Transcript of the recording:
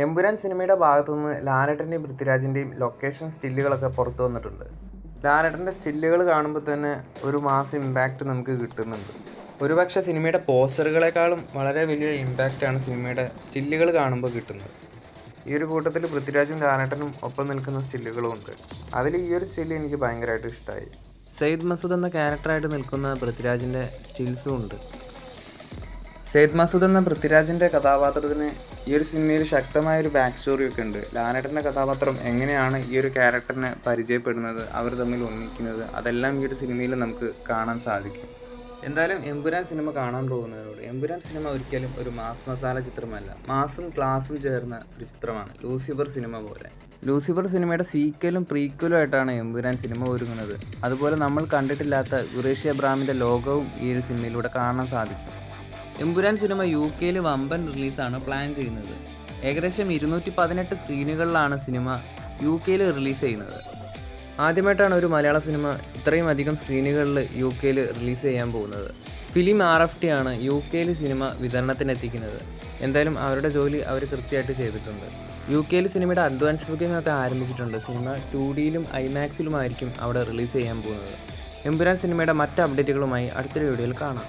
എമ്പുരാൻ സിനിമയുടെ ഭാഗത്തുനിന്ന് ലാലേട്ടൻ്റെയും പൃഥ്വിരാജിൻ്റെയും ലൊക്കേഷൻ സ്റ്റില്ലുകളൊക്കെ പുറത്തു വന്നിട്ടുണ്ട്. ലാലേട്ടൻ്റെ സ്റ്റില്ലുകൾ കാണുമ്പോൾ തന്നെ ഒരു മാസ് ഇമ്പാക്റ്റ് നമുക്ക് കിട്ടുന്നുണ്ട്. ഒരുപക്ഷെ സിനിമയുടെ പോസ്റ്ററുകളെക്കാളും വളരെ വലിയ ഇമ്പാക്റ്റാണ് സിനിമയുടെ സ്റ്റില്ലുകൾ കാണുമ്പോൾ കിട്ടുന്നത്. ഈ ഒരു കൂട്ടത്തിൽ പൃഥ്വിരാജും ലാലേട്ടനും ഒപ്പം നിൽക്കുന്ന സ്റ്റില്ലുകളും ഉണ്ട്. അതിൽ ഈ ഒരു സ്റ്റില്ല് എനിക്ക് ഭയങ്കരമായിട്ട് ഇഷ്ടമായി. സയ്യിദ് മസൂദ് എന്ന ക്യാരക്ടറായിട്ട് നിൽക്കുന്ന പൃഥ്വിരാജിൻ്റെ സ്റ്റിൽസും ഉണ്ട്. സയ്യിദ് മസൂദ് എന്ന പൃഥ്വിരാജിൻ്റെ കഥാപാത്രത്തിന് ഈ ഒരു സിനിമയിൽ ശക്തമായൊരു ബാക്ക് സ്റ്റോറിയൊക്കെ ഉണ്ട്. ലാലേട്ടൻ്റെ കഥാപാത്രം എങ്ങനെയാണ് ഈ ഒരു ക്യാരക്ടറിനെ പരിചയപ്പെടുന്നത്, അവർ തമ്മിൽ ഒന്നിക്കുന്നത്, അതെല്ലാം ഈ ഒരു സിനിമയിൽ നമുക്ക് കാണാൻ സാധിക്കും. എന്തായാലും എമ്പുരാൻ സിനിമ കാണാൻ പോകുന്നവരോട്, എമ്പുരാൻ സിനിമ ഒരിക്കലും ഒരു മാസ് മസാല ചിത്രമല്ല, മാസും ക്ലാസും ചേർന്ന ഒരു ചിത്രമാണ്. ലൂസിഫർ സിനിമ പോലെ. ലൂസിഫർ സിനിമയുടെ സീക്വലും പ്രീക്വലും ആയിട്ടാണ് എമ്പുരാൻ സിനിമ ഒരുങ്ങുന്നത്. അതുപോലെ നമ്മൾ കണ്ടിട്ടില്ലാത്ത ഖുറേഷി അബ്രഹാമിൻ്റെ ലോകവും ഈ ഒരു സിനിമയിലൂടെ കാണാൻ സാധിക്കും. എമ്പുരാൻ സിനിമ UK വമ്പൻ റിലീസാണ് പ്ലാൻ ചെയ്യുന്നത്. ഏകദേശം 218 സ്ക്രീനുകളിലാണ് സിനിമ UK റിലീസ് ചെയ്യുന്നത്. ആദ്യമായിട്ടാണ് ഒരു മലയാള സിനിമ ഇത്രയും അധികം സ്ക്രീനുകളിൽ UK റിലീസ് ചെയ്യാൻ പോകുന്നത്. ഫിലിം RFT ആണ് UK സിനിമ വിതരണത്തിനെത്തിക്കുന്നത്. എന്തായാലും അവരുടെ ജോലി അവർ കൃത്യമായിട്ട് ചെയ്തിട്ടുണ്ട്. UK സിനിമയുടെ അഡ്വാൻസ് ബുക്കിംഗ് ഒക്കെ ആരംഭിച്ചിട്ടുണ്ട്. സിനിമ 2Dയിലും IMAXിലുമായിരിക്കും അവിടെ റിലീസ് ചെയ്യാൻ പോകുന്നത്. എമ്പുരാൻ സിനിമയുടെ മറ്റ് അപ്ഡേറ്റുകളുമായി അടുത്തൊരു വീഡിയോയിൽ കാണാം.